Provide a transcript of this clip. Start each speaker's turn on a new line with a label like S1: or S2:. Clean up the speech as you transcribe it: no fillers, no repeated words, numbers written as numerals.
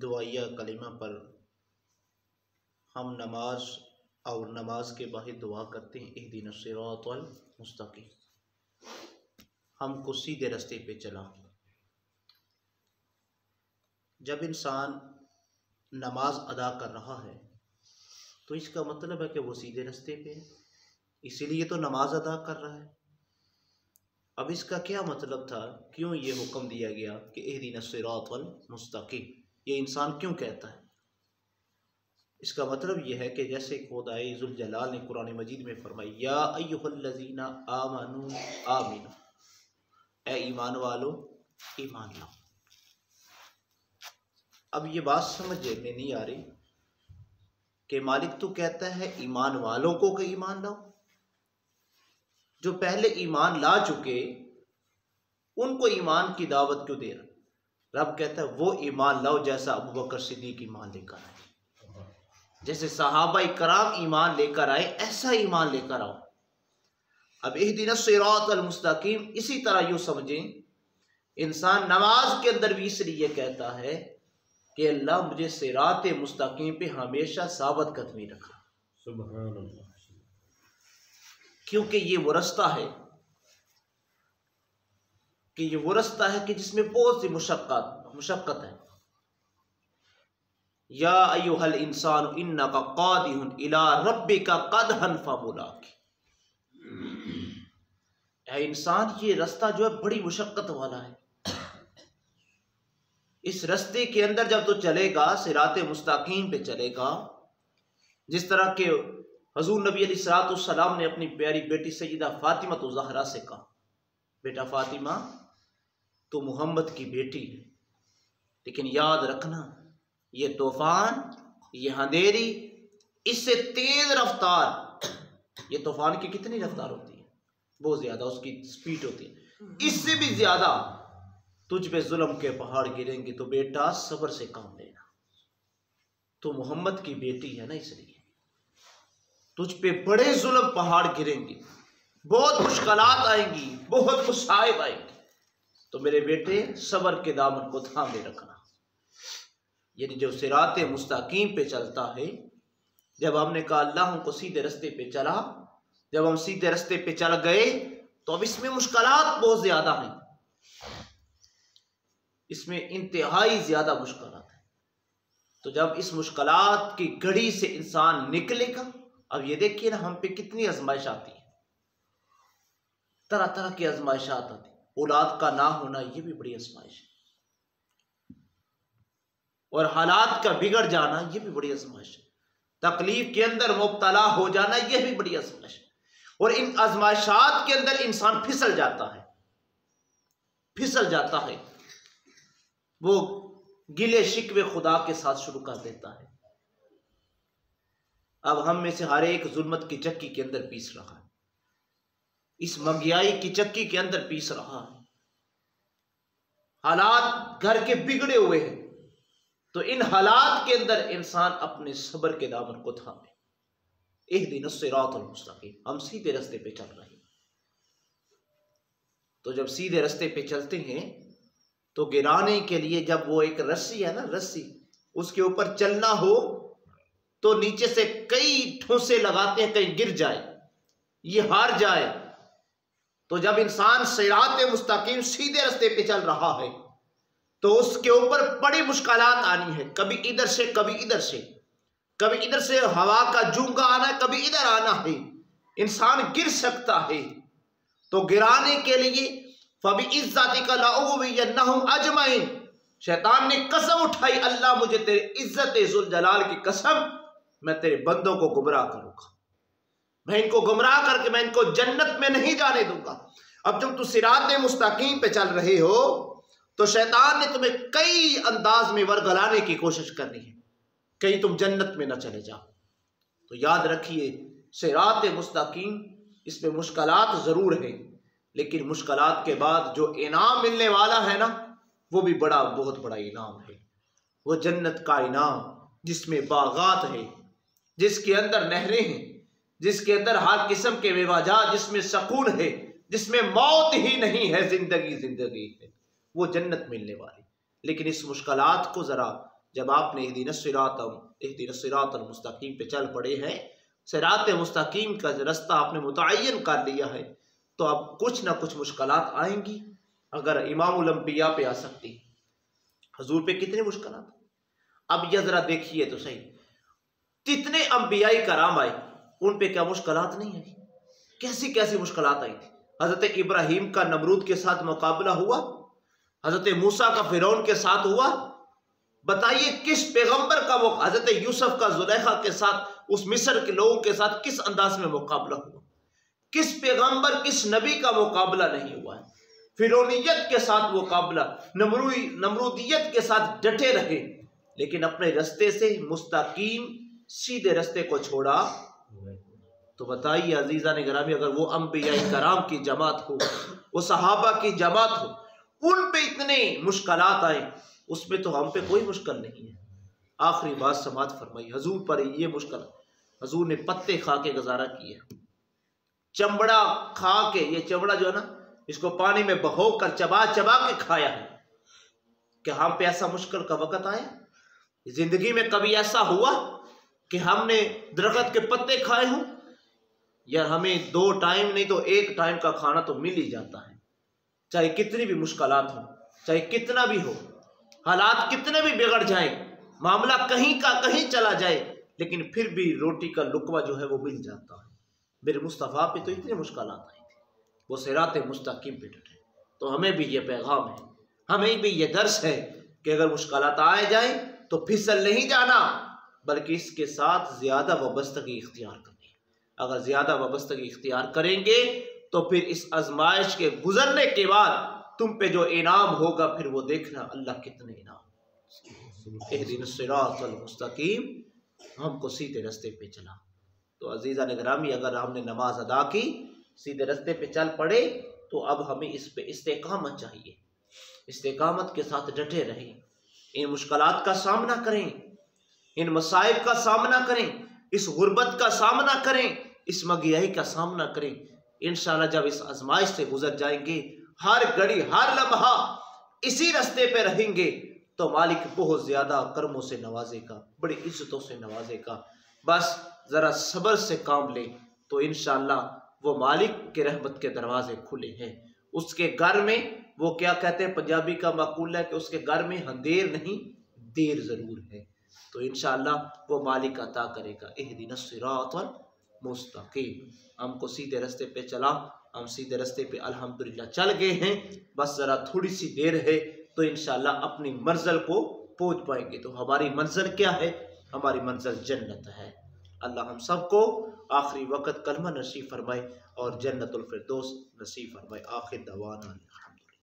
S1: دعائیہ کلمہ پر ہم نماز اور نماز کے بعد دعا کرتے ہیں اہدنا الصراط المستقیم، ہم کو سیدھے راستے پہ چلا۔ جب انسان نماز ادا کر رہا ہے تو اس کا مطلب ہے کہ وہ سیدھے راستے پہ ہے، اسی لیے تو نماز ادا کر رہا ہے۔ اب اس کا کیا مطلب تھا، کیوں یہ حکم دیا گیا کہ اہدنا الصراط المستقیم، یہ انسان کیوں کہتا ہے؟ اس کا مطلب یہ ہے کہ جیسے خدائے ذوالجلال نے قرآن مجید میں فرمایا یا ایھا الذین آمنوا آمنوا، اے ایمان والو ایمان لاؤ۔ اب یہ بات سمجھ میں نہیں آ رہی کہ مالک تو کہتا ہے ایمان والوں کو کہ ایمان لاؤ، جو پہلے ایمان لا چکے ان کو ایمان کی دعوت کیوں دے رہا؟ رب کہتا ہے وہ ایمان لاؤ جیسا ابوبکر صدیق ایمان لے کر آئے، جیسے صحابہ کرام ایمان لے کر آئے ایسا ایمان لے کر آؤ۔ اب اہدنا الصراط المستقیم اسی طرح یوں سمجھیں، انسان نماز کے اندر بھی اس لیے کہتا ہے کہ اللہ مجھے صراط مستقیم پہ ہمیشہ ثابت قدمی رکھا،
S2: سبحان اللہ،
S1: کیونکہ یہ وہ رستہ ہے کہ جس میں بہت سی مشقت ہے۔ یا ایھا الانسان انک قادح الی ربک قدحا فملاق، اے انسان یہ رستہ جو ہے بڑی مشقت والا ہے، اس رستے کے اندر جب تو چلے گا صراط مستقیم پہ چلے گا، جس طرح کہ حضور نبی علیہ الصلوۃ والسلام نے اپنی پیاری بیٹی سیدہ فاطمہ الزہرا سے کہا، بیٹا فاطمہ تو محمد کی بیٹی ہے، لیکن یاد رکھنا یہ طوفان، یہ اندھیری، اس سے تیز رفتار، یہ طوفان کی کتنی رفتار ہوتی ہے؟ بہت زیادہ، اس کی سپیڈ ہوتی ہے، اس سے بھی زیادہ تجھ پہ ظلم کے پہاڑ گریں گے، تو بیٹا صبر سے کام لینا، تو محمد کی بیٹی ہے نا، اس لیے تجھ پہ بڑے ظلم پہاڑ گریں گے، بہت مشکلات آئیں گی، بہت مصائب آئیں گی، تو میرے بیٹے صبر کے دامن کو تھامے رکھنا۔ یعنی جو صراط مستقیم پہ چلتا ہے، جب ہم نے کہا اللہ ہم کو سیدھے رستے پہ چلا، جب ہم سیدھے رستے پہ چل گئے تو اب اس میں مشکلات بہت زیادہ ہیں، اس میں انتہائی زیادہ مشکلات ہیں۔ تو جب اس مشکلات کی گھڑی سے انسان نکلے گا، اب یہ دیکھیے نا ہم پہ کتنی آزمائش آتی ہے، طرح طرح کی آزمائشات آتی ہیں، اولاد کا نہ ہونا یہ بھی بڑی آزمائش ہے، اور حالات کا بگڑ جانا یہ بھی بڑی آزمائش ہے، تکلیف کے اندر مبتلا ہو جانا یہ بھی بڑی آزمائش ہے، اور ان آزمائشات کے اندر انسان پھسل جاتا ہے، وہ گلے شکوے خدا کے ساتھ شروع کر دیتا ہے۔ اب ہم میں سے ہر ایک ظلمت کی چکی کے اندر پیس رہا ہے، اس مہنگائی کی چکی کے اندر پیس رہا ہے، حالات گھر کے بگڑے ہوئے ہیں، تو ان حالات کے اندر انسان اپنے صبر کے دامن کو تھامے۔ اہدنا الصراط المستقیم، ہم سیدھے راستے پہ چل رہے ہیں، تو جب سیدھے راستے پہ چلتے ہیں تو گرانے کے لیے جب وہ ایک رسی ہے نا، رسی اس کے اوپر چلنا ہو تو نیچے سے کئی ٹھوسے لگاتے ہیں کہیں گر جائے، یہ ہار جائے، تو جب انسان صراط مستقیم سیدھے راستے پہ چل رہا ہے تو اس کے اوپر بڑی مشکلات آنی ہے، کبھی ادھر سے کبھی ادھر سے، کبھی ادھر سے ہوا کا جھونکا آنا ہے، کبھی ادھر آنا ہے، انسان گر سکتا ہے، تو گرانے کے لیے فَبِعِزَّتِكَ لَأُغْوِيَنَّهُمْ أَجْمَعِينَ، شیطان نے قسم اٹھائی اللہ مجھے تیرے عزت ذوالجلال کی قسم میں تیرے بندوں کو گمراہ کروں گا، میں ان کو گمراہ کر کے میں ان کو جنت میں نہیں جانے دوں گا۔ اب جب تو صراط مستقیم پہ چل رہے ہو تو شیطان نے تمہیں کئی انداز میں ورگلانے کی کوشش کرنی ہے، کہیں تم جنت میں نہ چلے جاؤ۔ تو یاد رکھیے صراط مستقیم، اس میں مشکلات ضرور ہیں، لیکن مشکلات کے بعد جو انعام ملنے والا ہے نا، وہ بھی بہت بڑا انعام ہے، وہ جنت کا انعام جس میں باغات ہیں، جس کے اندر نہریں ہیں، جس کے اندر ہر قسم کے میوجات، جس میں سکون ہے، جس میں موت ہی نہیں ہے، زندگی ہے، وہ جنت ملنے والی۔ لیکن اس مشکلات کو ذرا جب آپ نے اہدنا الصراط المستقیم پہ چل پڑے ہیں، صراط مستقیم کا رستہ آپ نے متعین کر لیا ہے، تو اب کچھ نہ کچھ مشکلات آئیں گی۔ اگر امام الانبیاء پہ آ سکتی، حضور پہ کتنے مشکلات؟ اب یہ ذرا دیکھیے تو صحیح، کتنے انبیاء کرام آئے، ان پہ کیا مشکلات نہیں آئی؟ کیسی کیسی مشکلات آئی تھی۔ حضرت ابراہیم کا نمرود کے ساتھ مقابلہ ہوا، حضرت موسیٰ کا فرعون کے ساتھ ہوا۔ بتائیے کس پیغمبر کا حضرت یوسف کا زلیخا کے ساتھ، اس مصر کے لوگوں کے ساتھ کس انداز میں مقابلہ ہوا؟ کس پیغمبر، کس نبی کا مقابلہ نہیں ہوا ہے؟ فرعونیت کے ساتھ مقابلہ، نمرودیت کے ساتھ ڈٹے رہے، لیکن اپنے رستے سے مستقیم سیدھے رستے کو چھوڑا۔ تو بتائیے عزیزان گرامی، اگر وہ انبیاء کرام کی جماعت ہو، وہ صحابہ کی جماعت ہو، ان پہ اتنے مشکلات آئیں، اس میں تو ہم پہ کوئی مشکل نہیں ہے۔ آخری بات سماعت فرمائی، حضور پر یہ مشکل، حضور نے پتے کھا کے گزارا کیا، چمڑا کھا کے، یہ چمڑا جو ہے نا، اس کو پانی میں بہو کر چبا چبا کے کھایا ہے۔ کہ ہم پہ ایسا مشکل کا وقت آیا؟ زندگی میں کبھی ایسا ہوا کہ ہم نے درخت کے پتے کھائے ہوں؟ یار ہمیں 2 ٹائم نہیں تو 1 ٹائم کا کھانا تو مل ہی جاتا ہے، چاہے کتنی بھی مشکلات ہوں، چاہے کتنا بھی ہو، حالات کتنے بھی بگڑ جائیں، معاملہ کہیں کا کہیں چلا جائے، لیکن پھر بھی روٹی کا لقمہ جو ہے وہ مل جاتا ہے۔ میرے مصطفیٰ پہ تو اتنے مشکلات آئی تھی، وہ صراط مستقیم پہ ڈٹے۔ تو ہمیں بھی یہ پیغام ہے، ہمیں بھی یہ درس ہے کہ اگر مشکلات آئے جائیں تو پھسل نہیں جانا، بلکہ اس کے ساتھ زیادہ وابستگی اختیار کرنی۔ اگر زیادہ وابستگی اختیار کریں گے تو پھر اس آزمائش کے گزرنے کے بعد تم پہ جو انعام ہوگا، پھر وہ دیکھنا اللہ کتنے انعام۔ اہدنا الصراط المستقیم، ہم کو سیدھے رستے پہ چلا۔ تو عزیزان گرامی، اگر ہم نے نماز ادا کی، سیدھے رستے پہ چل پڑے، تو اب ہمیں اس پہ استقامت چاہیے، استقامت کے ساتھ ڈٹے رہیں، ان مشکلات کا سامنا کریں، ان مصائب کا سامنا کریں، اس غربت کا سامنا کریں، اس مہنگائی کا سامنا کریں۔ انشاءاللہ جب اس آزمائش سے گزر جائیں گے، ہر گھڑی ہر لمحہ اسی رستے پہ رہیں گے، تو مالک بہت زیادہ کرموں سے نوازے گا، بڑی عزتوں سے نوازے گا۔ بس ذرا صبر سے کام لیں تو انشاءاللہ وہ مالک کے رحمت کے دروازے کھلے ہیں۔ اس کے گھر میں، وہ کیا کہتے ہیں، پنجابی کا مقولہ ہے کہ اس کے گھر میں اندھیر نہیں، دیر ضرور ہے۔ تو انشاءاللہ وہ مالک عطا کرے گا۔ اہدنا الصراط المستقیم، ہم کو سیدھے رستے پہ چلا، ہم سیدھے رستے پہ الحمدللہ چل گئے ہیں، بس ذرا تھوڑی سی دیر ہے تو انشاءاللہ اپنی منزل کو پہنچ پائیں گے۔ تو ہماری منزل کیا ہے؟ ہماری منزل جنت ہے۔ اللہ ہم سب کو آخری وقت کلمہ نصیب فرمائے اور جنت الفردوس نصیب فرمائے۔ آخر دعوانا